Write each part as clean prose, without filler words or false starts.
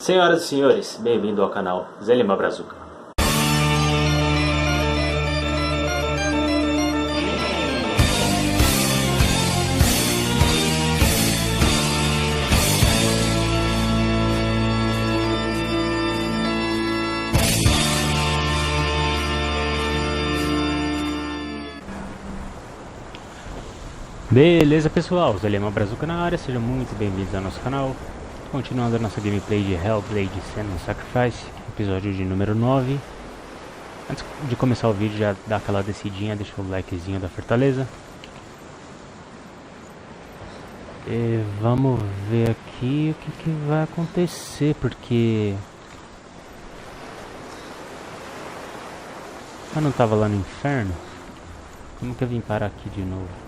Senhoras e senhores, bem-vindo ao canal Zelima Brazuca. Beleza pessoal, Zelima Brazuca na área, sejam muito bem-vindos ao nosso canal. Continuando a nossa gameplay de Hellblade Senua Sacrifice, episódio de número 9. Antes de começar o vídeo, já dá aquela descidinha, deixa o likezinho da fortaleza. E vamos ver aqui o que vai acontecer, porque... eu não tava lá no inferno? Como que eu vim parar aqui de novo?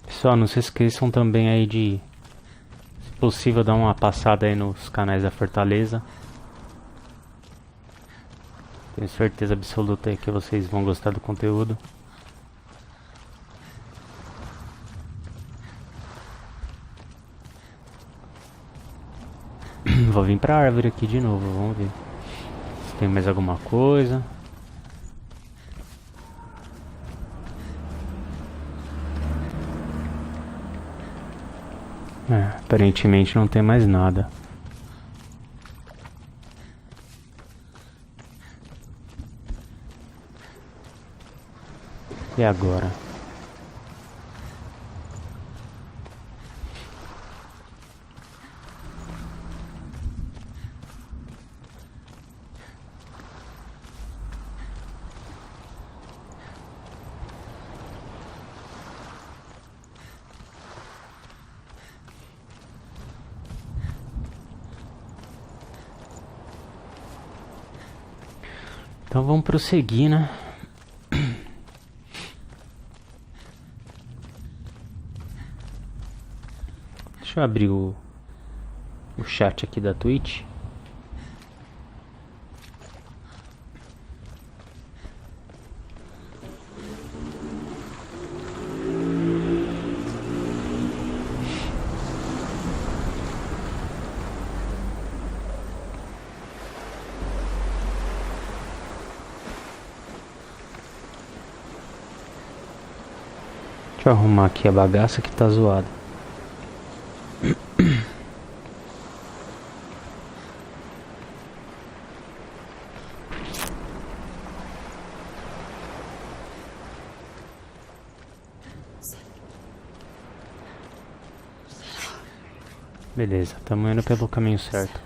Pessoal, não se esqueçam também aí de, se possível, dar uma passada aí nos canais da Fortaleza. Tenho certeza absoluta aí que vocês vão gostar do conteúdo. Vou vir pra árvore aqui de novo, vamos ver se tem mais alguma coisa. Aparentemente não tem mais nada. E agora? Então vamos prosseguir, né? Deixa eu abrir o chat aqui da Twitch. Deixa eu arrumar aqui a bagaça que tá zoada. Beleza, estamos indo pelo caminho certo.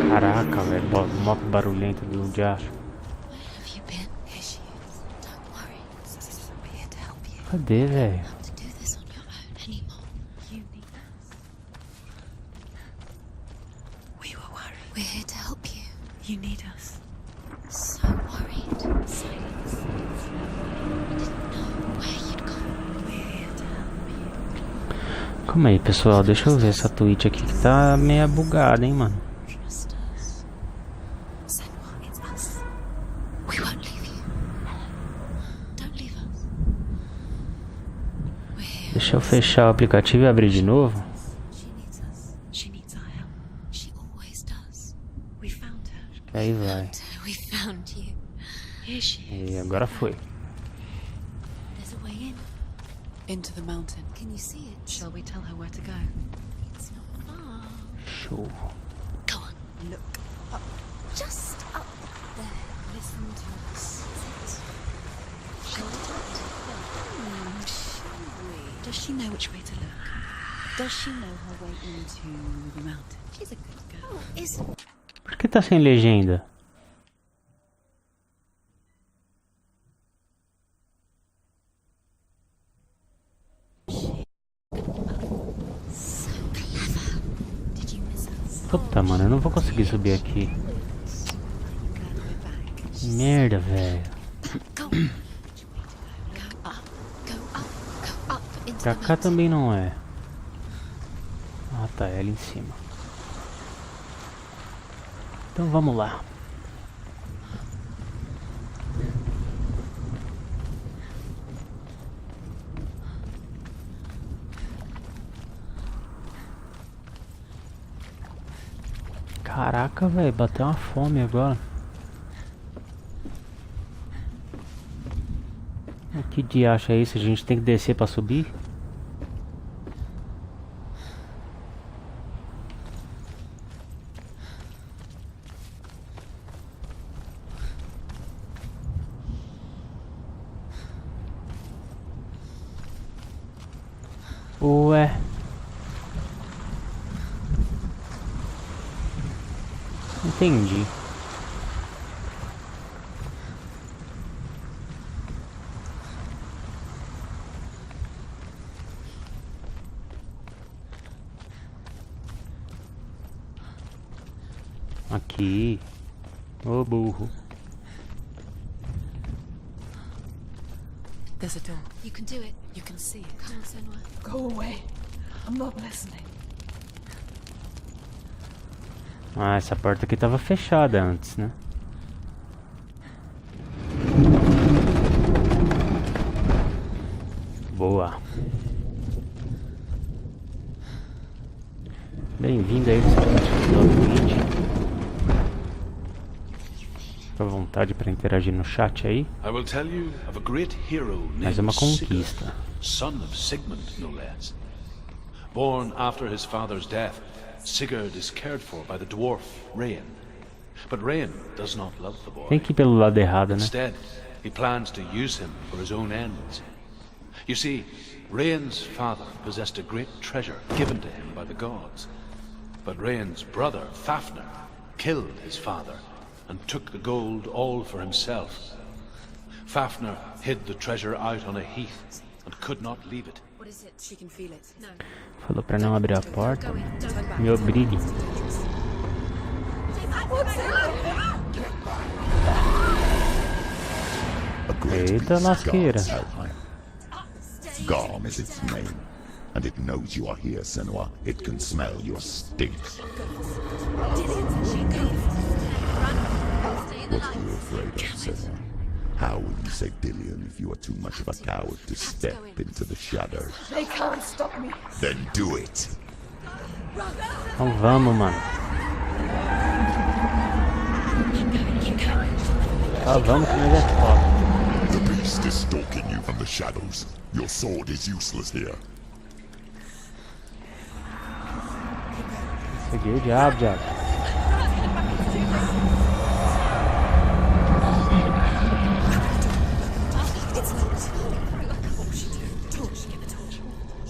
Caraca, velho, moto barulhenta do diacho. Cadê, velho? Calma aí, pessoal, deixa eu ver essa Twitch aqui que tá meio bugada, hein, mano. Deixa eu fechar o aplicativo e abrir de novo. Acho que aí vai. E agora foi. Into the mountain. Can you see it? Shall we tell her where to go? It's not far. Show. Go on. Look up. Just up there. Listen to us. Shall we talk to her? Shall we? Does she know which way to look? Does she know her way into the mountain? She's a good Por que tá sem legenda? Puta, mano, eu não vou conseguir subir aqui. Merda, velho. Pra cá também não é. Ah, tá, é ali em cima. Então vamos lá. Caraca, velho, bateu uma fome agora. Que diacho é isso? A gente tem que descer pra subir? Ué. Entendi. Aqui. Ô burro. There's a door. You can do it. You can see it. Come on, senua. Go away. I'm not listening. Ah, essa porta aqui tava fechada antes, né? Boa. Bem-vindo aí, do vídeo. Fica à vontade para interagir no chat aí. I will tell you of a great hero Mas é uma named conquista. Sigurd, son of Sigmund, no less. Born after his father's death, Sigurd is cared for by the dwarf Rain. But Rain does not love the boy. Tem que ir pelo lado errado, né? Instead, he plans to use him for his own ends. You see, Rain's father possessed a great treasure given to him by the gods. But Rain's brother, Fafnir, killed his father and took the gold all for himself. Fafnir hid the treasure out on a heath and could not leave it. What is it? She can feel it. No. Falou pra não abrir a porta. Me obrigue. Eita lasqueira. Garm is its name, and it knows you are here, Senua. It can smell your stink. What are you afraid of, Senua? How will you say dillion if you are too much of a coward to step into the shadow? They can't stop me. Then do it! Então vamos, mano. Ah, vamos que nós é foda. The beast is stalking you from the shadows. Your sword is useless here. Peguei o diabo, diabo.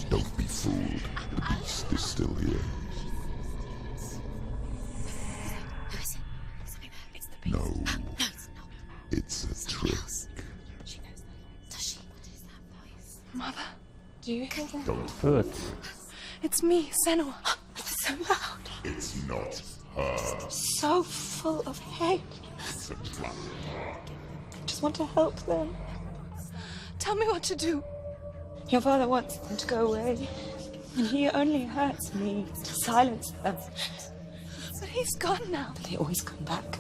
Don't be fooled. The beast is still here. No. It's a trick. Mother, do you hear that? Don't. Putz. It's me, Senua. It's so loud. It's not her. So full of hate. It's a trap. I just want to help them. Tell me what to do. Your father wants them to go away. And he only hurts me to silence them. But he's gone now. They always come back.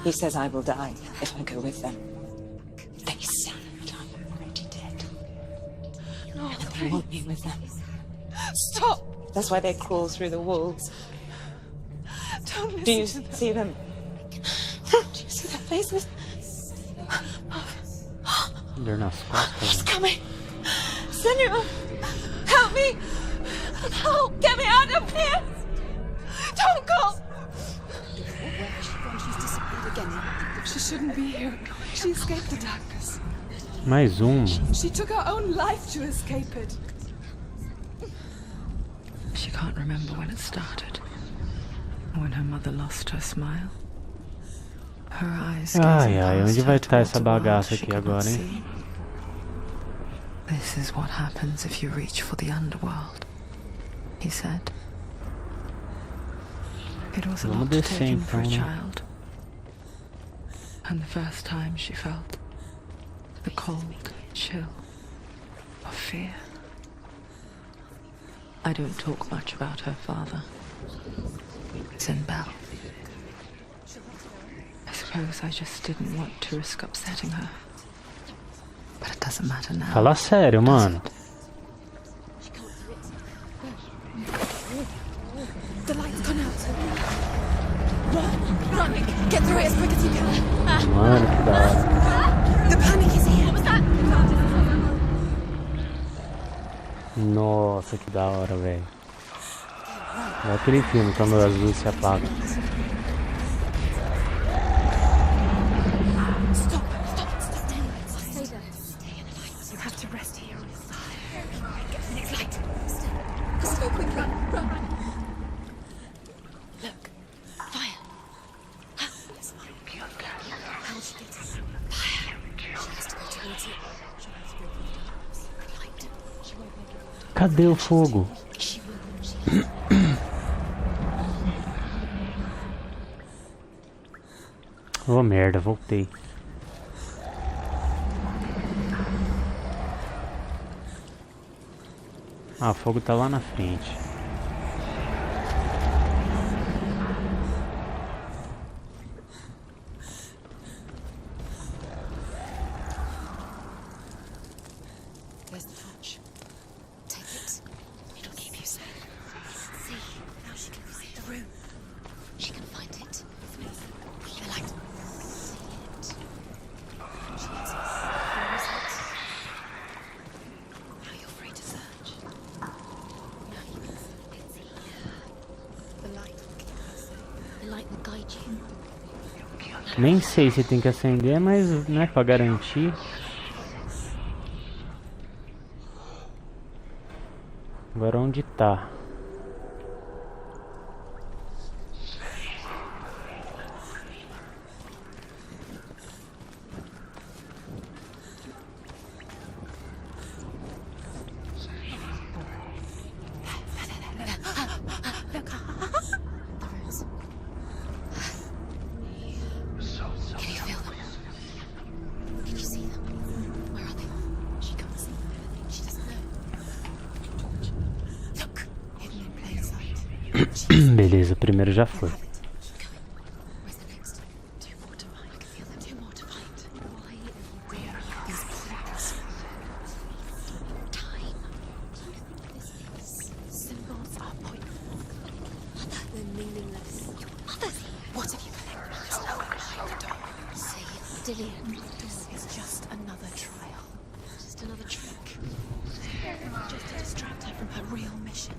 He says I will die if I go with them. They say that I'm already dead. No, they want me with them. Stop! That's why they crawl through the walls. Don't listen. Do you see them? Do you see their faces? Dor nas costas. He's coming! Senua! Help me! Help! Get me out of here! Don't go! She's disappeared again. She shouldn't be here. She escaped the darkness. Mais um. She took her own life to escape it. She can't remember when it started. when her mother lost her smile. Her eyes Ai, ai, onde vai estar essa bagaça aqui agora, hein? see. This is what happens if you reach for the underworld, he said. It was a Vamos lot to descer, take in for a então, né? child. And the first time she felt the cold chill of fear. I don't talk much about her father. It's in Bell. I suppose I just didn't want to risk upsetting her. But it doesn't matter now. Fala sério, mano. The light's gone out. Run! Get through it as quick as you can. Mano, que da hora. The panic is here. What was that? Nossa, que da hora, velho. É aquele filme quando as luzes se apagam. Stop! Stay there. You have to rest here. Get the next light. Let's go quickly. Run. Look. Fire. How she gets us? Fire. She has to go towards it. Light. She won't make it. Cadê o fogo? She will. Oh, merda, voltei. Ah, o fogo tá lá na frente. There's the torch. Take it. It'll keep you safe. See, now she can find the room. She can find it. The light. See it. She needs it. Where is it? Now you're free to search. Now you can see. It's here. The light will keep us safe. The light will guide you. Nem sei se tem que acender, mas né, pra garantir. Agora onde tá? Can you feel them? Can you see them? Where are they? She can't see anything. She doesn't know. Look, hidden in plain sight. Beleza, o primeiro já foi. Where's the next? Two more to find. I can feel them. Two more to find. Why? Where is pointless? Time. This is symbols are pointless. They're meaningless. Your mother's here. What have you collected? There's no one behind the door. See, dillion. This is just another trial. Just another trick. Just to distract her from her real mission.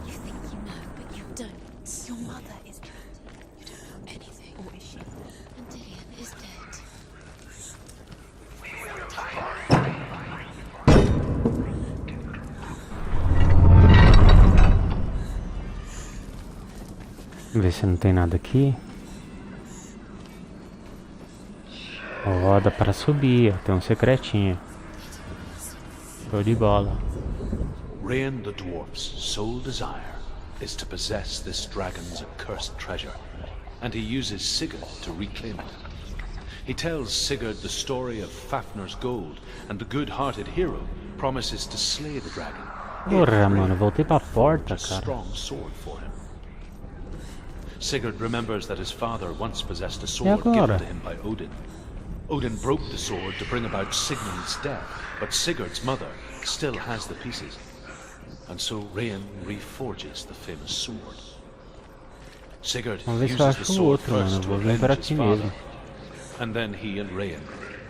You think you know, but you don't. Your mother is trapped. You don't know anything. Or is she? And dillion is dead. Ver se não tem nada aqui. Ó, dá para subir, ó. Tem um secretinho. Show de bola. Rain the dwarf's sole desire is to possess this dragon's accursed treasure, and he uses Sigurd to reclaim it. He tells Sigurd the story of Fafnir's gold, and the good-hearted hero promises to slay the dragon. Porra, mano, voltei pra porta, A cara. strong sword for him. Sigurd remembers that his father once possessed a E sword agora? given to him by Odin. Odin broke the sword to bring about Sigmund's death, but Sigurd's mother still has the pieces. And so Rain reforges the famous sword. Sigurd Vamos ver se eu uses the acho o sword outro, mano. first to Vou vir por avenge his aqui father, mesmo. and then he and Rain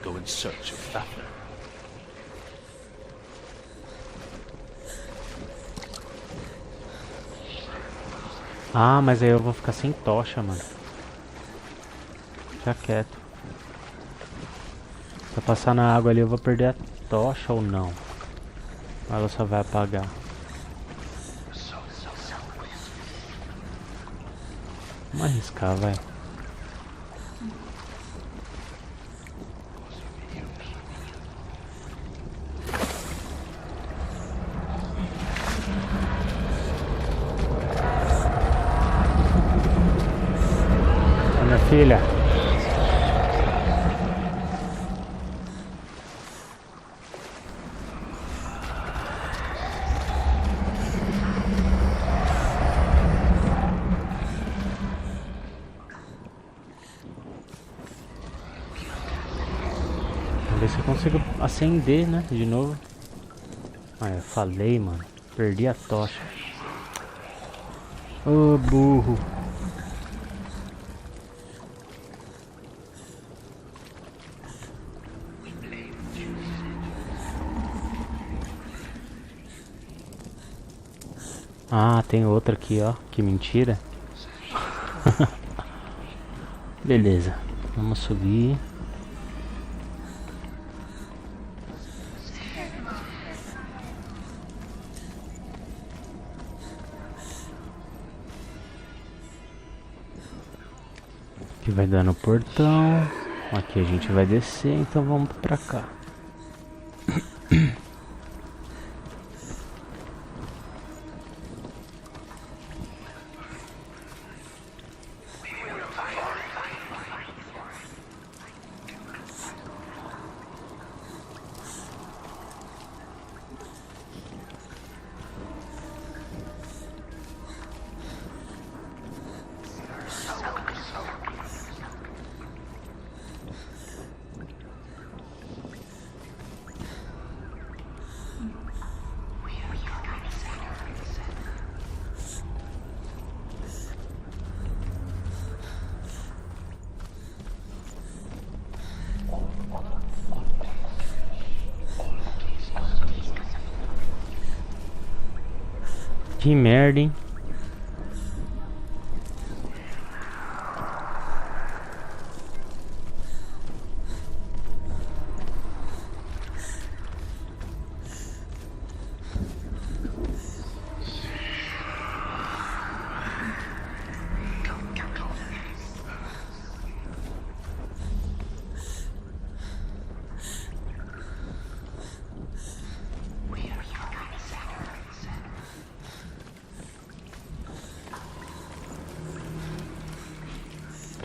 go in search of Fafnir. Ah, mas aí eu vou ficar sem tocha, mano. Fica quieto. Se eu passar na água ali, eu vou perder a tocha ou não? Ou ela só vai apagar? Vamos arriscar, vai. Minha filha. Vamos ver se eu consigo acender, né? De novo. Ah, eu falei, mano. Perdi a tocha. Ô, burro. Ah, tem outra aqui, ó. Que mentira. Beleza. Vamos subir. Aqui vai dar no portão. Aqui a gente vai descer, então vamos pra cá. Que merda, hein?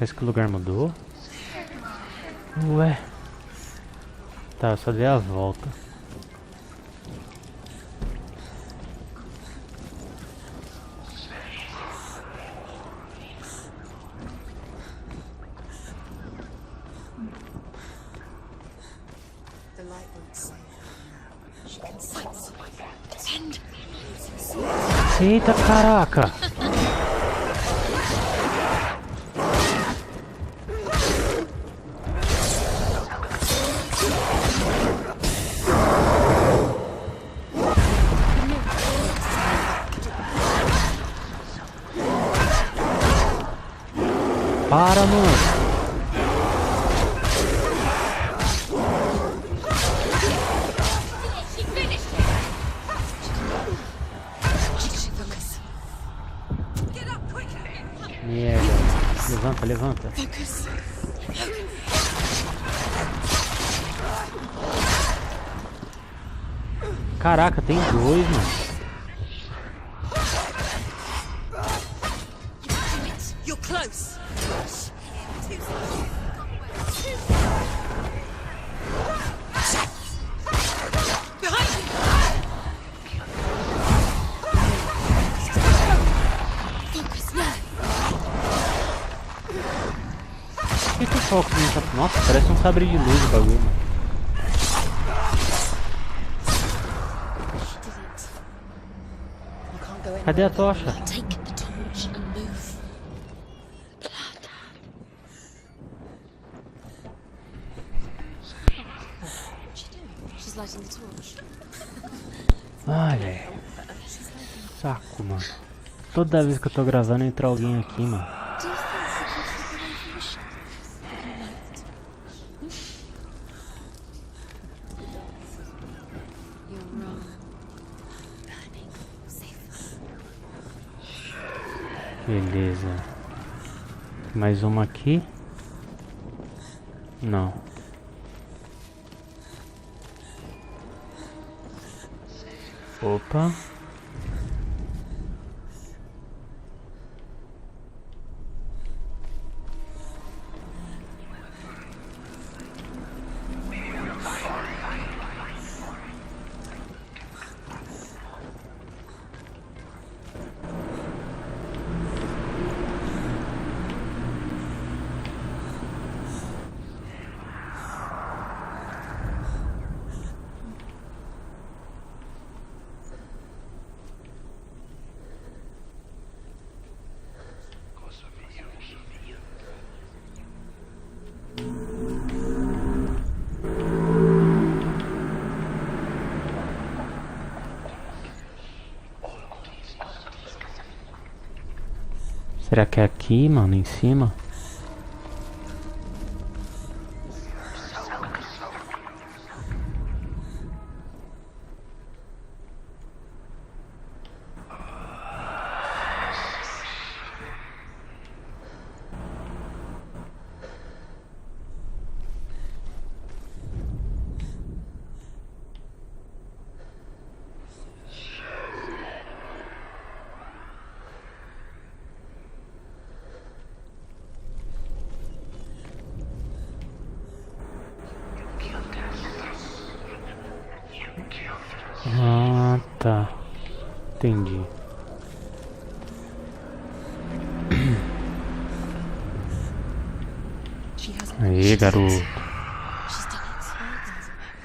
Parece que o lugar mudou. Ué. Tá, eu só dei a volta. The light won't say. She can sense. Send. Eita, caraca! Para, mano. Merda. Levanta, levanta. Caraca, tem dois, mano. You're close. Por que o foco não tá... Nossa, parece um sabre de luz o bagulho. Cadê a tocha? Take the torch and move. What's she doing? She's lighting the torch. Ai, velho. Saco, mano. Toda vez que eu tô gravando entra alguém aqui, mano. Do you think we can slip away from the shadows? You're wrong. Burning. Safe. Beleza. Mais uma aqui. Não. Opa. Será que é aqui, mano, em cima? Ah, tá. Entendi. Aí, garoto.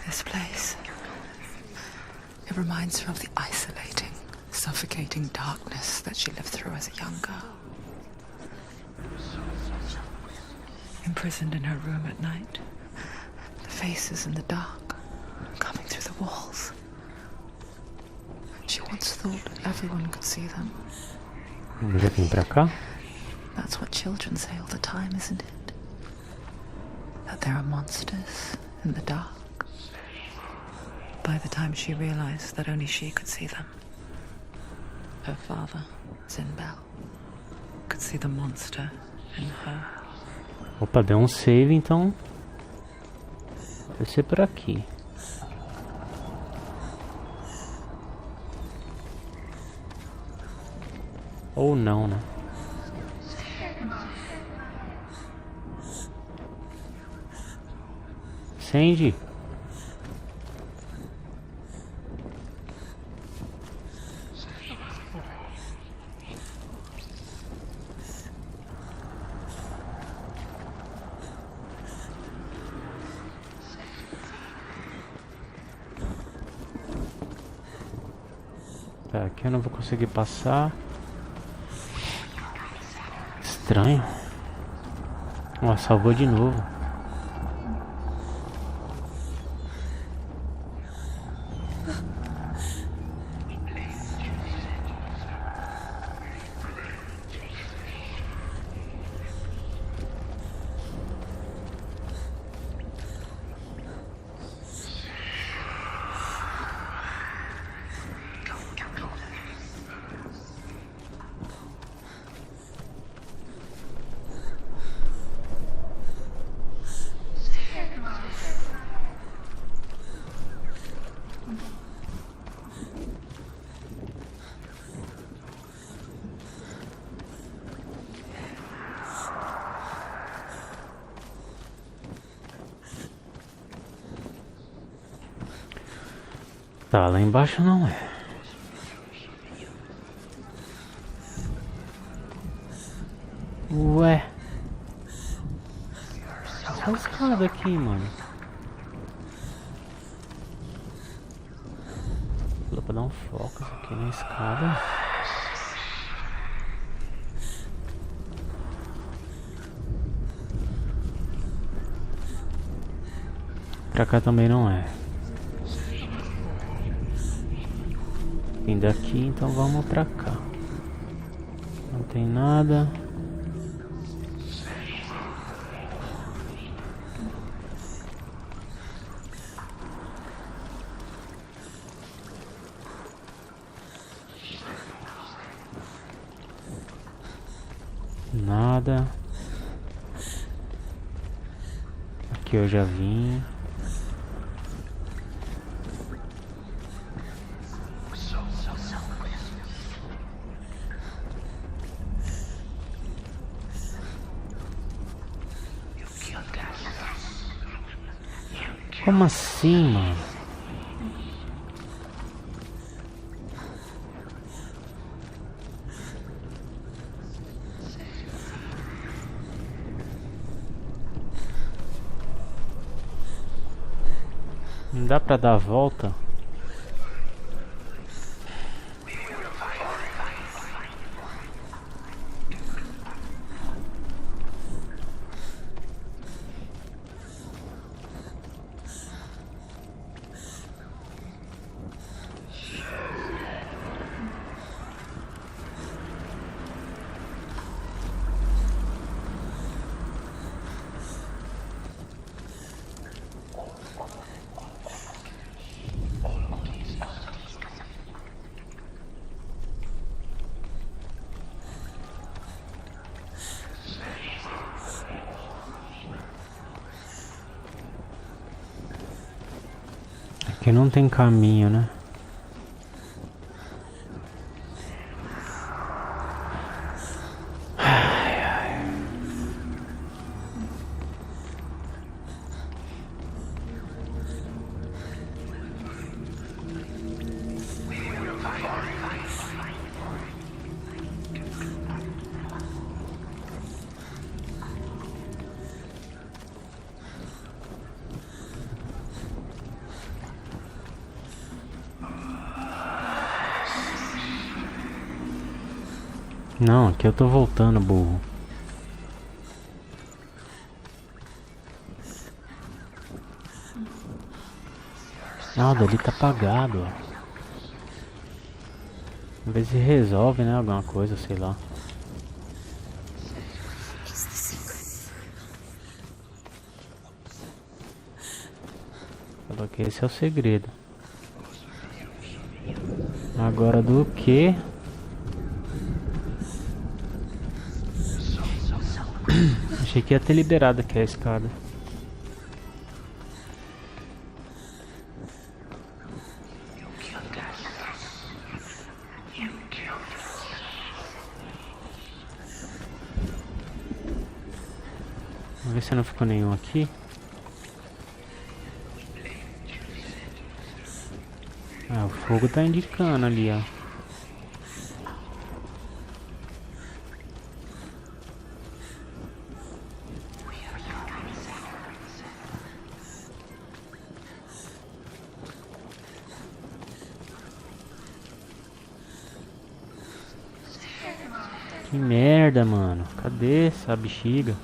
This place. It reminds her of the isolating, suffocating darkness that she lived through as a young girl. Imprisoned in her room at night. The faces in the dark, coming through the walls. She once thought everyone could see them. Vamos vir pra cá? That's what children say all the time, isn't it? That there are monsters in the dark. By the time she realized that only she could see them, her father, Zinbel, could see the monster in her. Opa, deu um save, então deve ser por aqui. Ou não, né? Acende. Tá, aqui eu não vou conseguir passar. Estranho. Ó, salvou de novo. Tá, lá embaixo não é. Ué. Essa escada aqui, mano. Dá pra dar um foco aqui na escada. Pra cá também não é. Vim daqui, então vamos pra cá. Não tem nada. Nada. Aqui eu já vim. Como assim, mano? Não dá pra dar a volta? Aqui não tem caminho, né? Não, aqui eu tô voltando, burro. Ah, o dali tá apagado, ó. Vamos ver se resolve, né? Alguma coisa, sei lá. Falou que esse é o segredo. Agora do que? Achei que ia ter liberado aqui a escada. Vamos ver se não ficou nenhum aqui. Ah, o fogo tá indicando ali, ó. Que merda, mano. Cadê essa bexiga?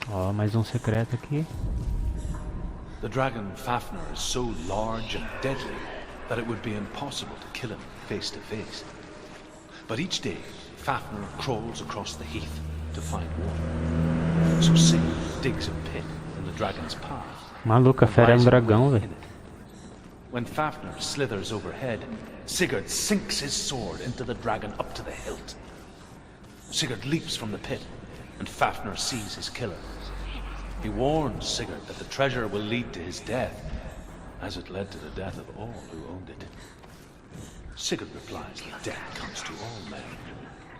Ó, mais um secreto aqui. The dragon Fafnir is so large and deadly that it would be impossible to kill him face to face. But each day, Fafnir crawls across the heath to find water. So Sigurd digs a pit in the dragon's path. Maluca, a fera é um dragão, velho. When Fafnir slithers overhead, Sigurd sinks his sword into the dragon up to the hilt. Sigurd leaps from the pit, and Fafnir sees his killer. He warns Sigurd that the treasure will lead to his death, as it led to the death of all who owned it. Sigurd replies that death comes to all men,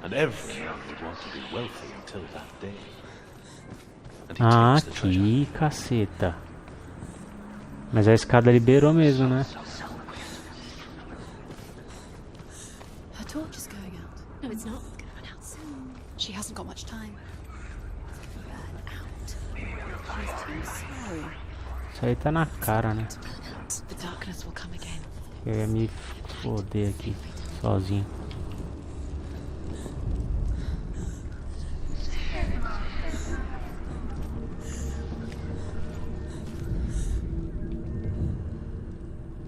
and everyone would want to be wealthy until that day. And he Ah, takes the treasure. aqui, caceta. Mas a escada liberou mesmo, né? Her torch is going out. No, it's not. It's gonna run out soon. She hasn't got much time. Burn out. She's too slow. Isso aí tá na cara, né? The darkness will come again. Eu ia me foder aqui, sozinho.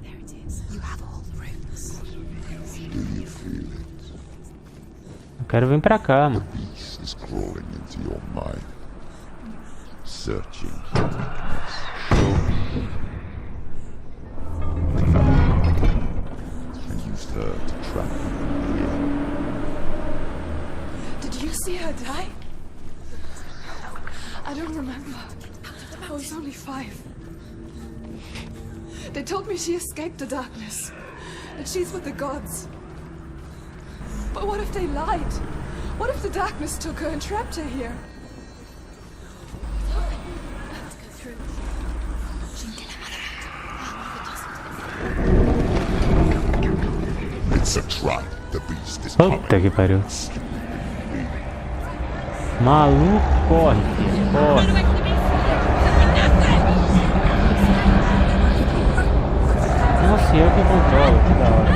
There it is. You have all the rooms. Eu quero vir pra cá, mano. Peace is crawling into your mind, searching. see her die? I don't remember. I was only 5. They told me she escaped the darkness, that she's with the gods. But what if they lied? What if the darkness took her and trapped her here? Let's go through. It's a trap. The beast is Puta que pariu. Maluco, corre, filho, corre. Nossa, eu que controlo, que da hora.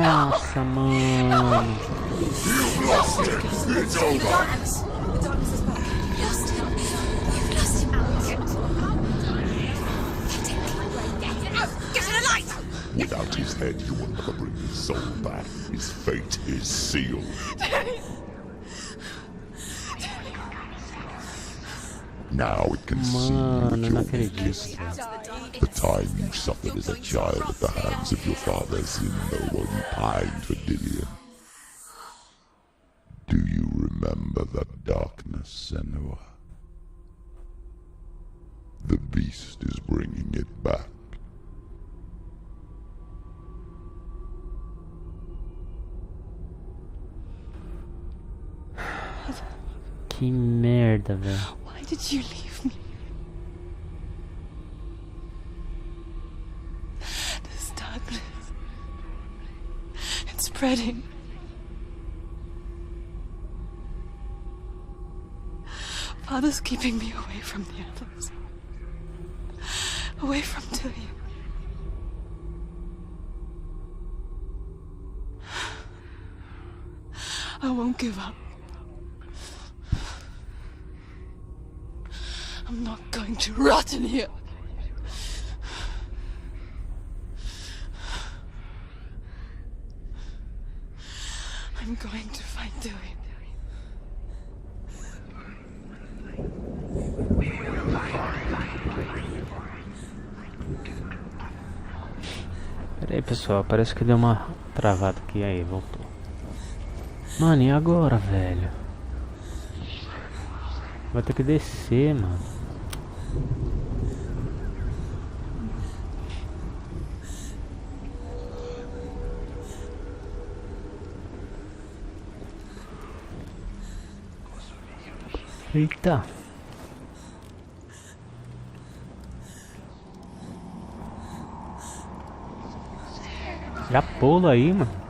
Nossa, mano. It's over. Without his head, you will never bring his soul back. His fate is sealed. Now it can see Mano, with não your acredito. The time you suffered as a child at the hands of your father's in no one pined for dillion. Do you remember that darkness, senua? The beast is bringing it back. Que merda, velho. Why did you leave me? This darkness. It's spreading. Father's keeping me away from the others. Away from dillion. I won't give up. I'm not going to rot in here. I'm going to find dillion. Pera aí, pessoal, parece que deu uma travada aqui. Aí, voltou. Mano, e agora, velho? Vai ter que descer, mano. Eita. Já pula aí, mano.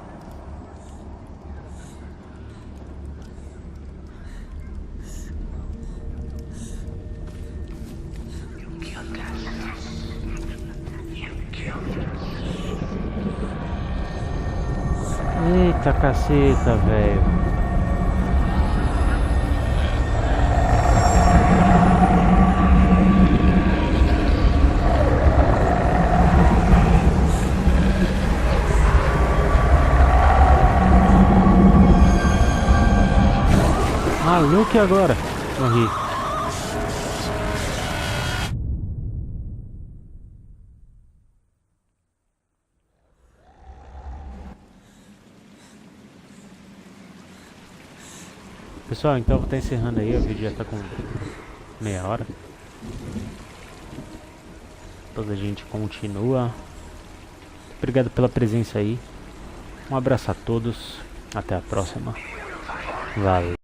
Eita caceta, velho. Maluco, e agora? Morri. Pessoal, então eu vou estar encerrando aí, o vídeo já está com meia hora. Depois a gente continua. Obrigado pela presença aí. Um abraço a todos. Até a próxima. Valeu.